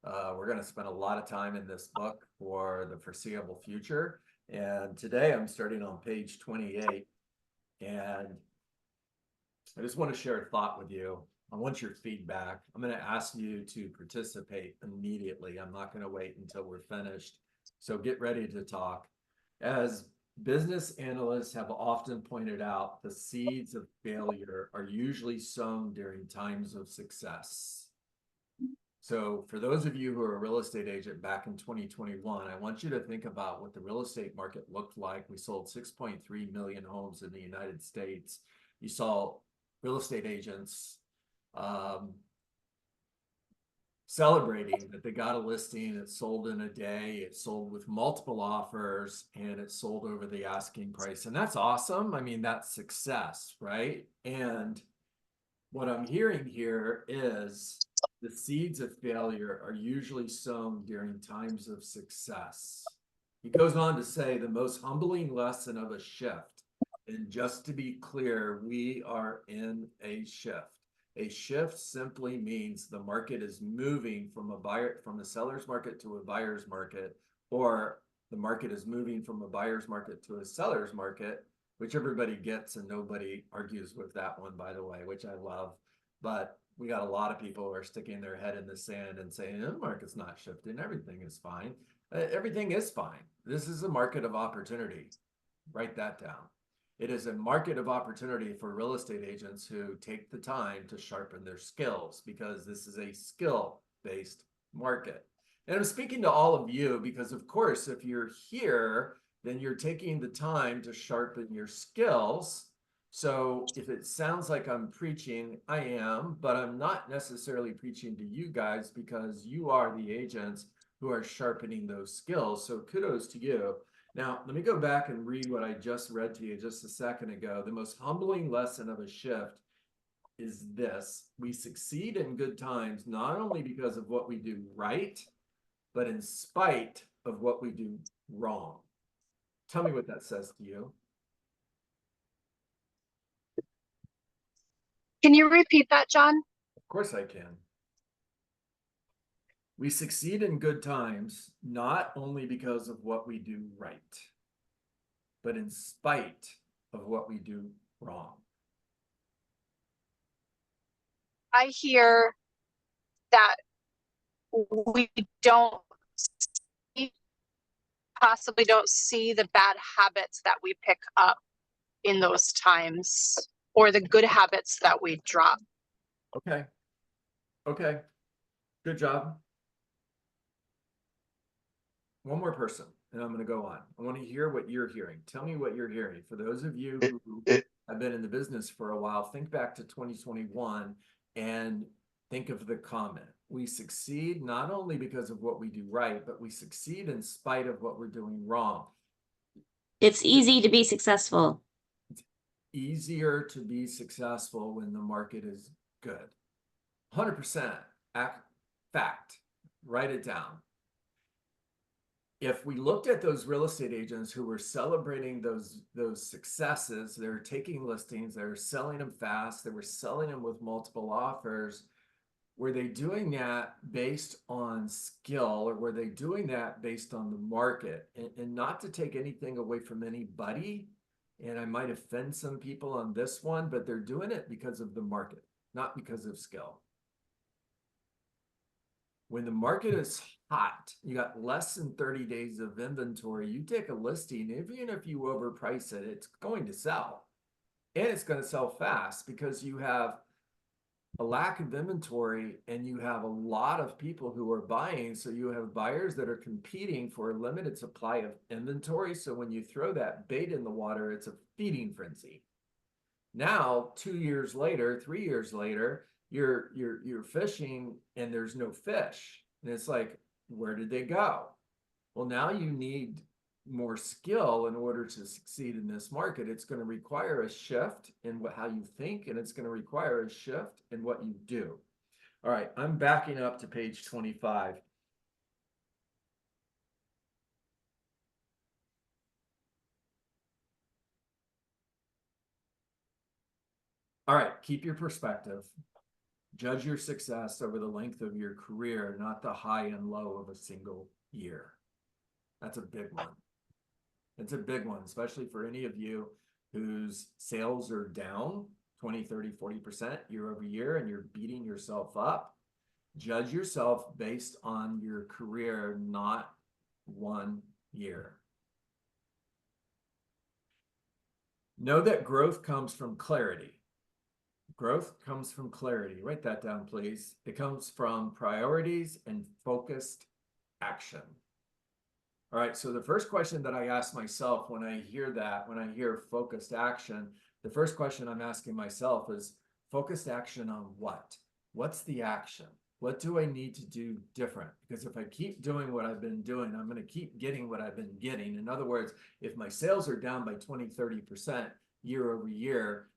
We're going to spend a lot of time in this book for the foreseeable future. And today I'm starting on page 28. And I just want to share a thought with you. I want your feedback. I'm going to ask you to participate immediately. I'm not going to wait until we're finished. So get ready to talk. As business analysts have often pointed out, the seeds of failure are usually sown during times of success. So for those of you who are a real estate agent back in 2021, I want you to think about what the real estate market looked like. We sold 6.3 million homes in the United States. You saw real estate agents celebrating that they got a listing, it sold in a day, it sold with multiple offers, and it sold over the asking price. And that's awesome. I mean, that's success, right? And what I'm hearing here is the seeds of failure are usually sown during times of success. He goes on to say the most humbling lesson of a shift. And just to be clear, we are in a shift. A shift simply means the market is moving from a seller's market to a buyer's market, or the market is moving from a buyer's market to a seller's market, which everybody gets and nobody argues with that one, by the way, which I love. But we got a lot of people who are sticking their head in the sand and saying, the market's not shifting, everything is fine. Everything is fine. This is a market of opportunity. Write that down. It is a market of opportunity for real estate agents who take the time to sharpen their skills, because this is a skill-based market. And I'm speaking to all of you because, of course, if you're here, then you're taking the time to sharpen your skills. So if it sounds like I'm preaching, I am, but I'm not necessarily preaching to you guys, because you are the agents who are sharpening those skills. So kudos to you. Now, let me go back and read what I just read to you just a second ago. The most humbling lesson of a shift is this: we succeed in good times, not only because of what we do right, but in spite of what we do wrong. Tell me what that says to you. Can you repeat that, John? Of course I can. We succeed in good times, not only because of what we do right, but in spite of what we do wrong. I hear that we possibly don't see the bad habits that we pick up in those times, or the good habits that we drop. Okay. Okay. Good job. One more person, and I'm going to go on. I want to hear what you're hearing. Tell me what you're hearing. For those of you who have been in the business for a while, think back to 2021 and think of the comment. We succeed not only because of what we do right, but we succeed in spite of what we're doing wrong. It's easy to be successful. It's easier to be successful when the market is good. 100% fact. Write it down. If we looked at those real estate agents who were celebrating those successes, they're taking listings, they're selling them fast, they were selling them with multiple offers. Were they doing that based on skill, or were they doing that based on the market? And not to take anything away from anybody, and I might offend some people on this one, but they're doing it because of the market, not because of skill. When the market is hot, you got less than 30 days of inventory, you take a listing, even if you overprice it, it's going to sell. And it's going to sell fast, because you have a lack of inventory and you have a lot of people who are buying. So you have buyers that are competing for a limited supply of inventory. So when you throw that bait in the water, it's a feeding frenzy. Now, 2 years later, 3 years later, you're fishing and there's no fish. And it's like, where did they go? Well, now you need more skill in order to succeed in this market. It's going to require a shift in how you think, and it's going to require a shift in what you do. All right, I'm backing up to page 25. All right, keep your perspective. Judge your success over the length of your career, not the high and low of a single year. That's a big one. It's a big one, especially for any of you whose sales are down 20, 30, 40% year over year, and you're beating yourself up. Judge yourself based on your career, not 1 year. Know that growth comes from clarity. Growth comes from clarity. Write that down, please. It comes from priorities and focused action. All right, so the first question that I ask myself when I hear that, when I hear focused action, the first question I'm asking myself is, focused action on what? What's the action? What do I need to do different? Because if I keep doing what I've been doing, I'm going to keep getting what I've been getting. In other words, if my sales are down by 20, 30% year over year,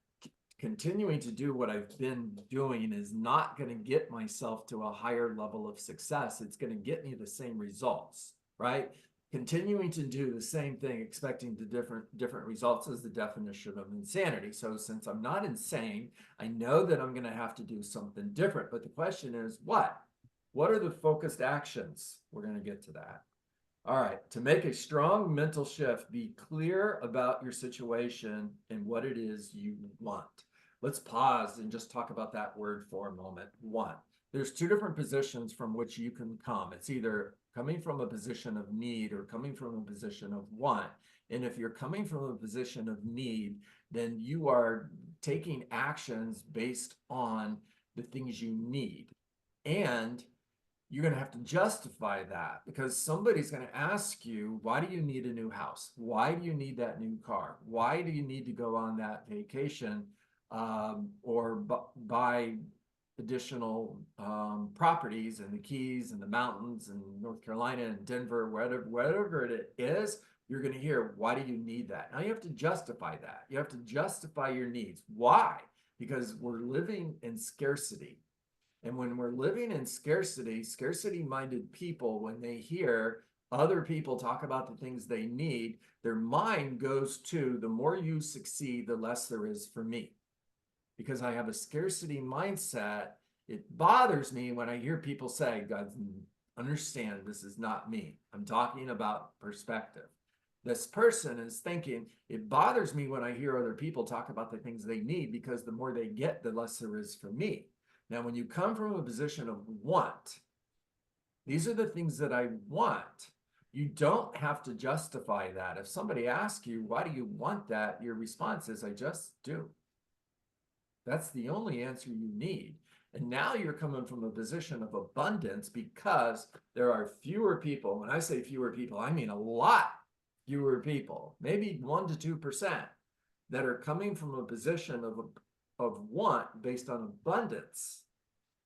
continuing to do what I've been doing is not going to get myself to a higher level of success. It's going to get me the same results, right? Continuing to do the same thing, expecting the different results is the definition of insanity. So since I'm not insane, I know that I'm going to have to do something different. But the question is, what? What are the focused actions? We're going to get to that. All right. To make a strong mental shift, be clear about your situation and what it is you want. Let's pause and just talk about that word for a moment. Want. There's two different positions from which you can come. It's either coming from a position of need or coming from a position of want. And if you're coming from a position of need, then you are taking actions based on the things you need. And you're going to have to justify that, because somebody's going to ask you, why do you need a new house? Why do you need that new car? Why do you need to go on that vacation or buy additional properties in the Keys and the mountains and North Carolina and Denver, whatever it is? You're going to hear, why do you need that? Now you have to justify that. You have to justify your needs. Why? Because we're living in scarcity. And when we're living in scarcity, scarcity-minded people, when they hear other people talk about the things they need, their mind goes to, the more you succeed, the less there is for me. Because I have a scarcity mindset, it bothers me when I hear people say, God, understand, this is not me. I'm talking about perspective. This person is thinking, it bothers me when I hear other people talk about the things they need, because the more they get, the less there is for me. Now, when you come from a position of want, these are the things that I want. You don't have to justify that. If somebody asks you, why do you want that? Your response is, I just do. That's the only answer you need. And now you're coming from a position of abundance, because there are fewer people. When I say fewer people, I mean a lot fewer people, maybe 1 to 2%, that are coming from a position of want based on abundance.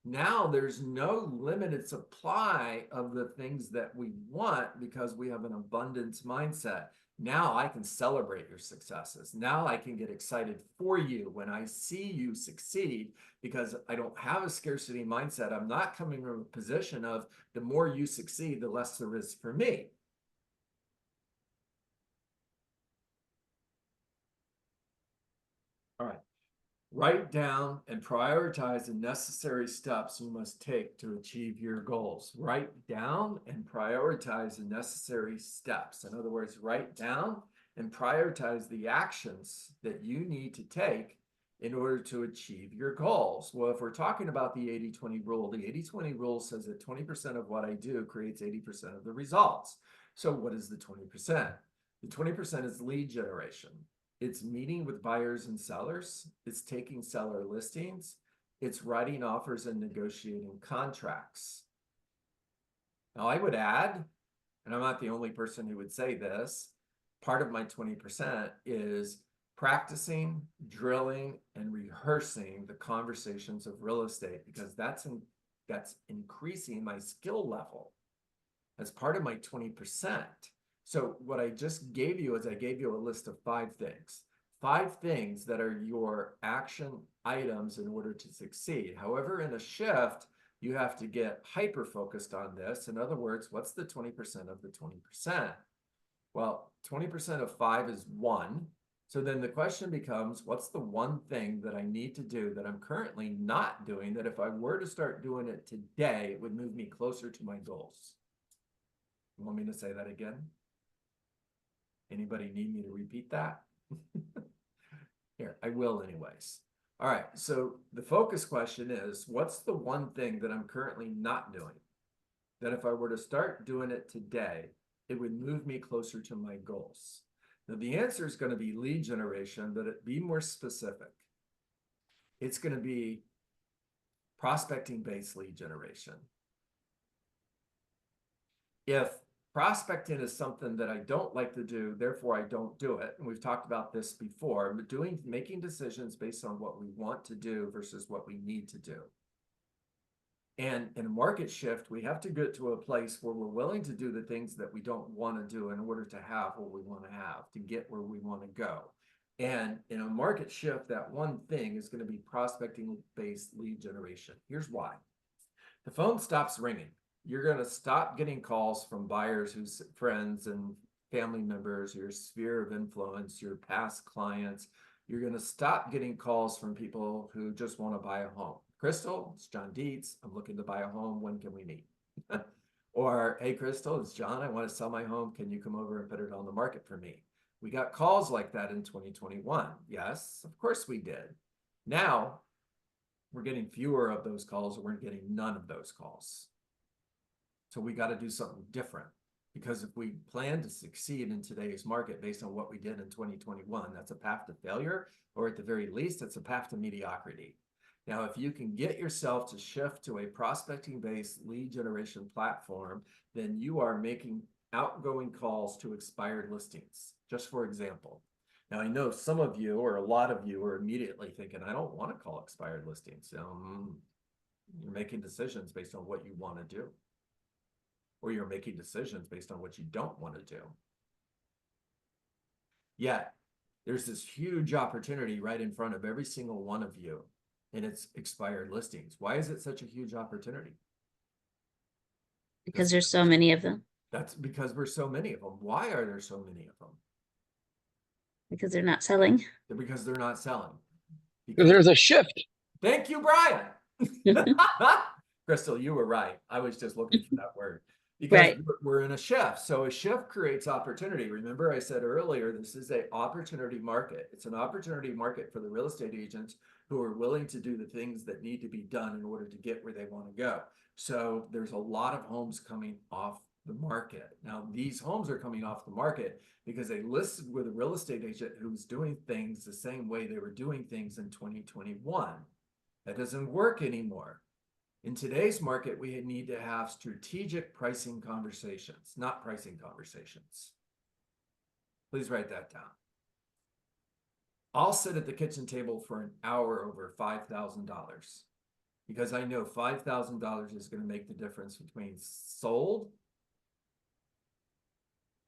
Now there's no limited supply of the things that we want, because we have an abundance mindset. Now I can celebrate your successes. Now I can get excited for you when I see you succeed, because I don't have a scarcity mindset. I'm not coming from a position of, the more you succeed, the less there is for me. All right. Write down and prioritize the necessary steps you must take to achieve your goals. Write down and prioritize the necessary steps. In other words, write down and prioritize the actions that you need to take in order to achieve your goals. Well, if we're talking about the 80-20 rule, the 80-20 rule says that 20% of what I do creates 80% of the results. So what is the 20%? The 20% is lead generation. It's meeting with buyers and sellers. It's taking seller listings. It's writing offers and negotiating contracts. Now, I would add, and I'm not the only person who would say this, part of my 20% is practicing, drilling, and rehearsing the conversations of real estate, because that's increasing my skill level. That's part of my 20%. So what I just gave you is, I gave you a list of 5 things. 5 things that are your action items in order to succeed. However, in a shift, you have to get hyper-focused on this. In other words, what's the 20% of the 20%? Well, 20% of 5 is 1. So then the question becomes, what's the one thing that I need to do that I'm currently not doing, that if I were to start doing it today, it would move me closer to my goals? You want me to say that again? Anybody need me to repeat that? Here, I will anyways. All right, so the focus question is, what's the one thing that I'm currently not doing, that if I were to start doing it today, it would move me closer to my goals? Now, the answer is going to be lead generation, but it be more specific. It's going to be prospecting-based lead generation. If prospecting is something that I don't like to do, therefore I don't do it, and we've talked about this before, but making decisions based on what we want to do versus what we need to do. And in a market shift, we have to get to a place where we're willing to do the things that we don't want to do in order to have what we want to have, to get where we want to go. And in a market shift, that one thing is going to be prospecting-based lead generation. Here's why. The phone stops ringing. You're going to stop getting calls from buyers whose friends and family members, your sphere of influence, your past clients. You're going to stop getting calls from people who just want to buy a home. Crystal, it's John Dietz. I'm looking to buy a home. When can we meet? Or, hey, Crystal, it's John. I want to sell my home. Can you come over and put it on the market for me? We got calls like that in 2021. Yes, of course we did. Now, we're getting fewer of those calls, or we're getting none of those calls. So we got to do something different, because if we plan to succeed in today's market based on what we did in 2021, that's a path to failure, or at the very least, it's a path to mediocrity. Now, if you can get yourself to shift to a prospecting-based lead generation platform, then you are making outgoing calls to expired listings, just for example. Now, I know some of you, or a lot of you, are immediately thinking, I don't want to call expired listings. You're making decisions based on what you want to do, or you're making decisions based on what you don't want to do. Yet, there's this huge opportunity right in front of every single one of you, and it's expired listings. Why is it such a huge opportunity? Because there's so many of them. That's because there's so many of them. Why are there so many of them? Because they're not selling. Because they're not selling. Because there's a shift. Thank you, Brian. Crystal, you were right. I was just looking for that word. Because Right. we're in a shift. So a shift creates opportunity. Remember, I said earlier, this is an opportunity market. It's an opportunity market for the real estate agents who are willing to do the things that need to be done in order to get where they want to go. So there's a lot of homes coming off the market. Now, these homes are coming off the market because they listed with a real estate agent who's doing things the same way they were doing things in 2021. That doesn't work anymore. In today's market, we need to have strategic pricing conversations, not pricing conversations. Please write that down. I'll sit at the kitchen table for an hour over $5,000 because I know $5,000 is going to make the difference between sold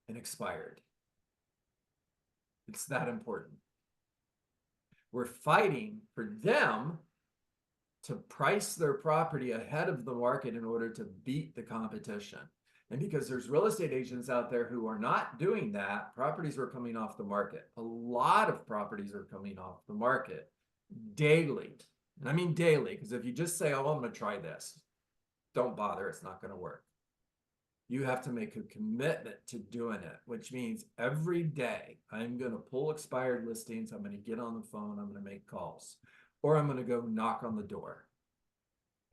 and expired. It's that important. We're fighting for them to price their property ahead of the market in order to beat the competition. And because there's real estate agents out there who are not doing that, properties are coming off the market. A lot of properties are coming off the market daily. And I mean daily, because if you just say, oh, I'm going to try this, don't bother, it's not going to work. You have to make a commitment to doing it, which means every day I'm going to pull expired listings, I'm going to get on the phone, I'm going to make calls. Or I'm going to go knock on the door.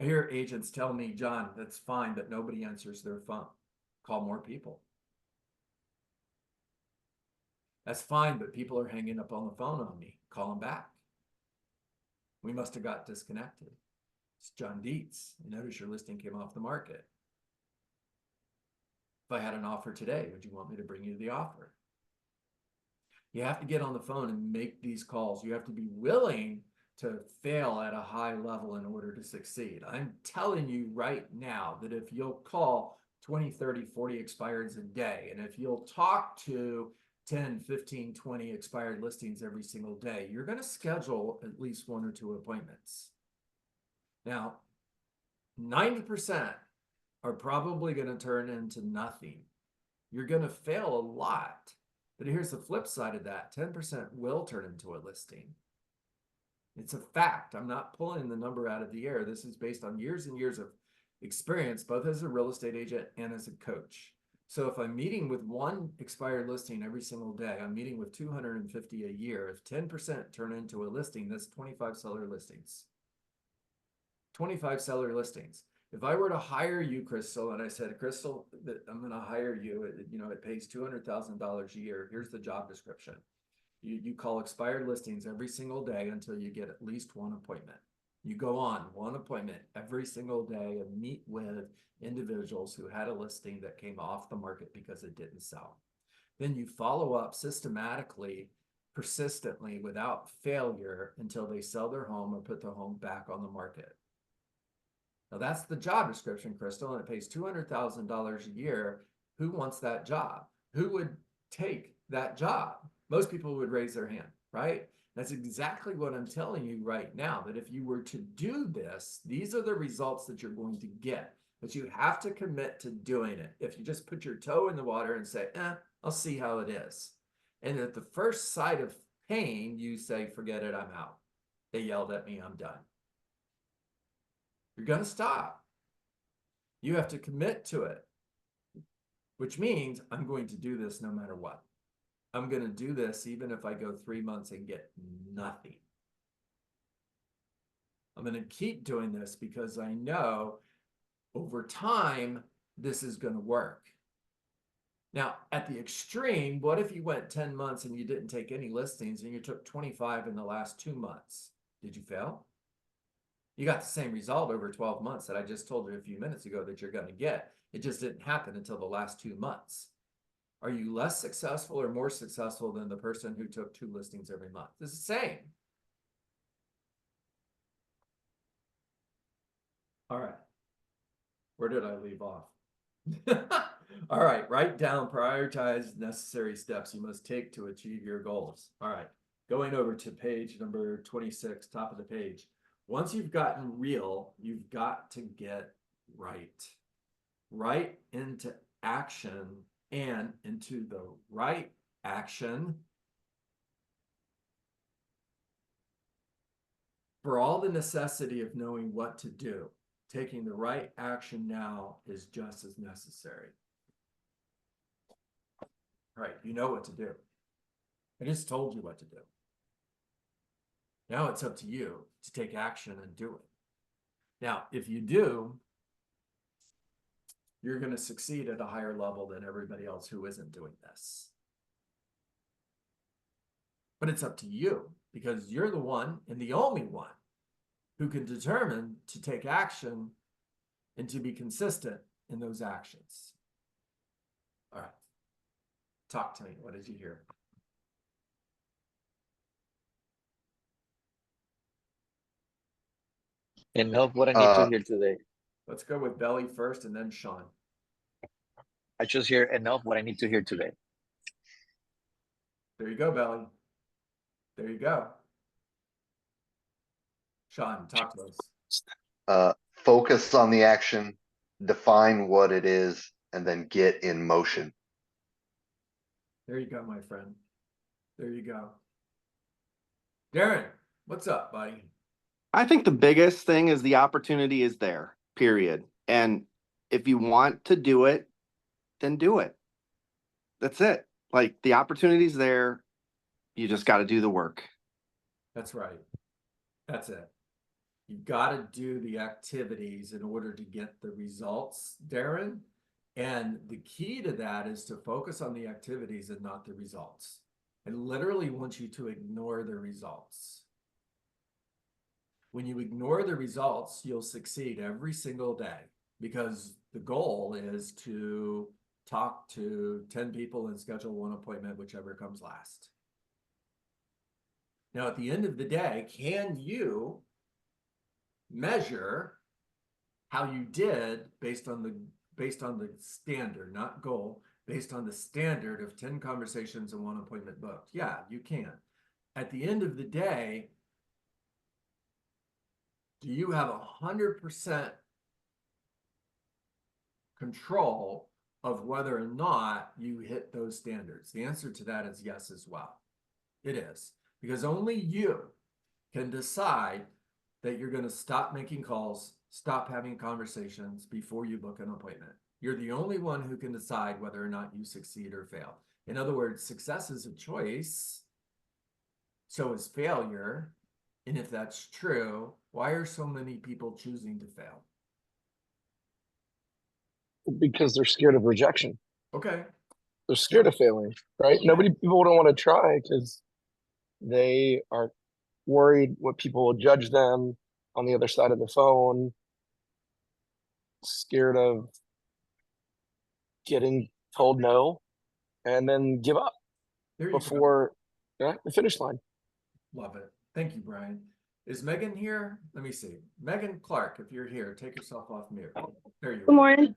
I hear agents tell me, John, that's fine, but nobody answers their phone. Call more people. That's fine, but people are hanging up on the phone on me. Call them back. We must have got disconnected. It's John Dietz. I notice your listing came off the market. If I had an offer today, would you want me to bring you the offer? You have to get on the phone and make these calls. You have to be willing to fail at a high level in order to succeed. I'm telling you right now that if you'll call 20, 30, 40 expireds a day, and if you'll talk to 10, 15, 20 expired listings every single day, you're going to schedule at least 1 or 2 appointments. Now, 90% are probably going to turn into nothing. You're going to fail a lot, But here's the flip side of that. 10% will turn into a listing. It's a fact. I'm not pulling the number out of the air. This is based on years and years of experience, both as a real estate agent and as a coach. So if I'm meeting with one expired listing every single day, I'm meeting with 250 a year. If 10% turn into a listing, that's 25 seller listings. 25 seller listings. If I were to hire you, Crystal, and I said, Crystal, I'm going to hire you, it pays $200,000 a year. Here's the job description. You call expired listings every single day until you get at least one appointment. You go on one appointment every single day and meet with individuals who had a listing that came off the market because it didn't sell. Then you follow up systematically, persistently, without failure until they sell their home or put their home back on the market. Now that's the job description, Crystal, and it pays $200,000 a year. Who wants that job? Who would take that job? Most people would raise their hand, right? That's exactly what I'm telling you right now, that if you were to do this, these are the results that you're going to get, but you have to commit to doing it. If you just put your toe in the water and say, I'll see how it is. And at the first sight of pain, you say, forget it, I'm out. They yelled at me, I'm done. You're going to stop. You have to commit to it, which means I'm going to do this no matter what. I'm going to do this even if I go 3 months and get nothing. I'm going to keep doing this because I know over time this is going to work. Now, at the extreme, what if you went 10 months and you didn't take any listings and you took 25 in the last 2 months? Did you fail? You got the same result over 12 months that I just told you a few minutes ago that you're going to get. It just didn't happen until the last 2 months. Are you less successful or more successful than the person who took 2 listings every month? It's the same. All right. Where did I leave off? All right. Write down, prioritize necessary steps you must take to achieve your goals. All right. Going over to page number 26, top of the page. Once you've gotten real, you've got to get right. Right into action, and into the right action for all the necessity of knowing what to do. Taking the right action now is just as necessary. All right, you know what to do. I just told you what to do. Now it's up to you to take action and do it. Now, if you do, you're going to succeed at a higher level than everybody else who isn't doing this. But it's up to you, because you're the one and the only one who can determine to take action and to be consistent in those actions. All right. Talk to me. What did you hear? Enough what I need to hear today. Let's go with Belly first and then Sean. I just hear enough what I need to hear today. There you go, Belly. There you go. Sean, talk to us. Focus on the action, define what it is, and then get in motion. There you go, my friend. There you go. Darren, what's up, buddy? I think the biggest thing is the opportunity is there, period. And if you want to do it, then do it. That's it. Like, the opportunity's there. You just got to do the work. That's right. That's it. You've got to do the activities in order to get the results, Darren. And the key to that is to focus on the activities and not the results. I literally want you to ignore the results. When you ignore the results, you'll succeed every single day, because the goal is to talk to 10 people and schedule one appointment, whichever comes last. Now, at the end of the day, can you measure how you did based on the standard, not goal, based on the standard of 10 conversations and one appointment booked? Yeah, you can. At the end of the day, do you have 100% control of whether or not you hit those standards? The answer to that is yes as well. It is, because only you can decide that you're going to stop making calls, stop having conversations before you book an appointment. You're the only one who can decide whether or not you succeed or fail. In other words, success is a choice. So is failure. And if that's true, why are so many people choosing to fail? Because they're scared of rejection. Okay. They're scared of failing, right? People don't want to try because they are worried what people will judge them on the other side of the phone, scared of getting told no, and then give up There you go. before the finish line. Love it. Thank you, Brian. Is Megan here? Let me see. Megan Clark, if you're here, take yourself off mute. There you Good are. morning.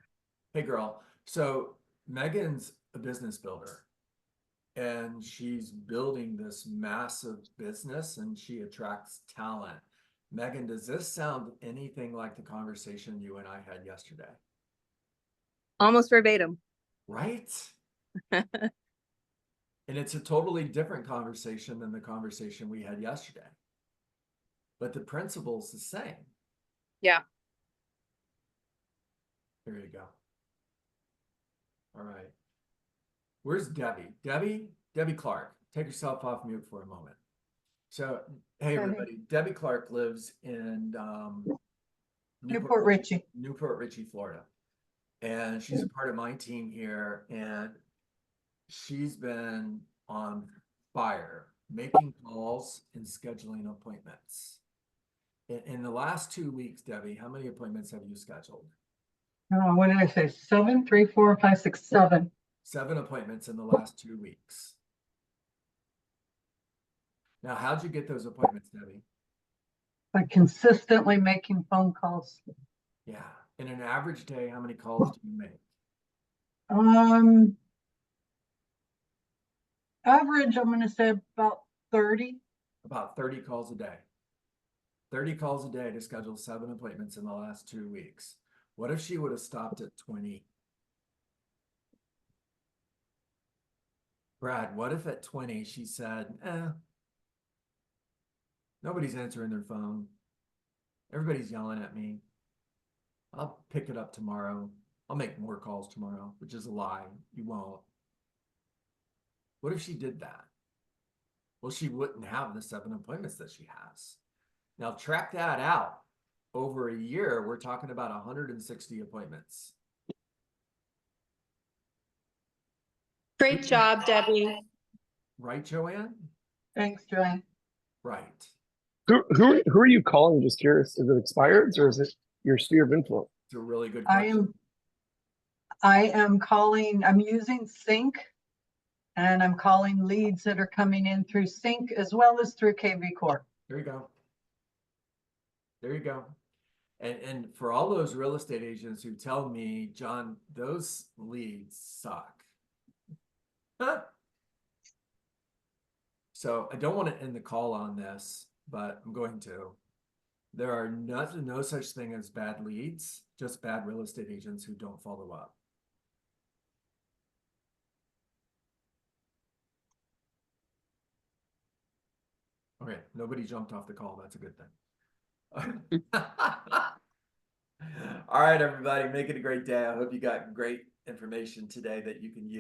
Hey, girl. So Megan's a business builder, and she's building this massive business, and she attracts talent. Megan, does this sound anything like the conversation you and I had yesterday? Almost verbatim. Right? And it's a totally different conversation than the conversation we had yesterday. But the principle's the same. Yeah. There you go. All right. Where's Debbie? Debbie Clark, take yourself off mute for a moment. So, hey, everybody. Debbie Clark lives in Newport Richey, Florida. And she's a part of my team here. And she's been on fire, making calls and scheduling appointments. In the last 2 weeks, Debbie, how many appointments have you scheduled? Oh, what did I say? 7, 3, 4, 5, 6, 7. 7 appointments in the last 2 weeks. Now, how'd you get those appointments, Debbie? By consistently making phone calls. Yeah. In an average day, how many calls do you make? Average, I'm going to say about 30. About 30 calls a day. 30 calls a day to schedule 7 appointments in the last 2 weeks. What if she would have stopped at 20? Brad, what if at 20 she said, nobody's answering their phone. Everybody's yelling at me. I'll pick it up tomorrow. I'll make more calls tomorrow, which is a lie. You won't. What if she did that? Well, she wouldn't have the 7 appointments that she has. Now track that out. Over a year, we're talking about 160 appointments. Great job, Debbie. Right, Joanne? Thanks, Joanne. Right. Who are you calling? Just curious. Is it expireds or is it your sphere of influence? It's a really good question. I am calling, I'm using Sync, and I'm calling leads that are coming in through Sync as well as through KV Core. There you go. There you go. And for all those real estate agents who tell me, John, those leads suck. Huh? So I don't want to end the call on this, but I'm going to. There are no such thing as bad leads, just bad real estate agents who don't follow up. Okay, nobody jumped off the call. That's a good thing. All right, everybody, make it a great day. I hope you got great information today that you can use.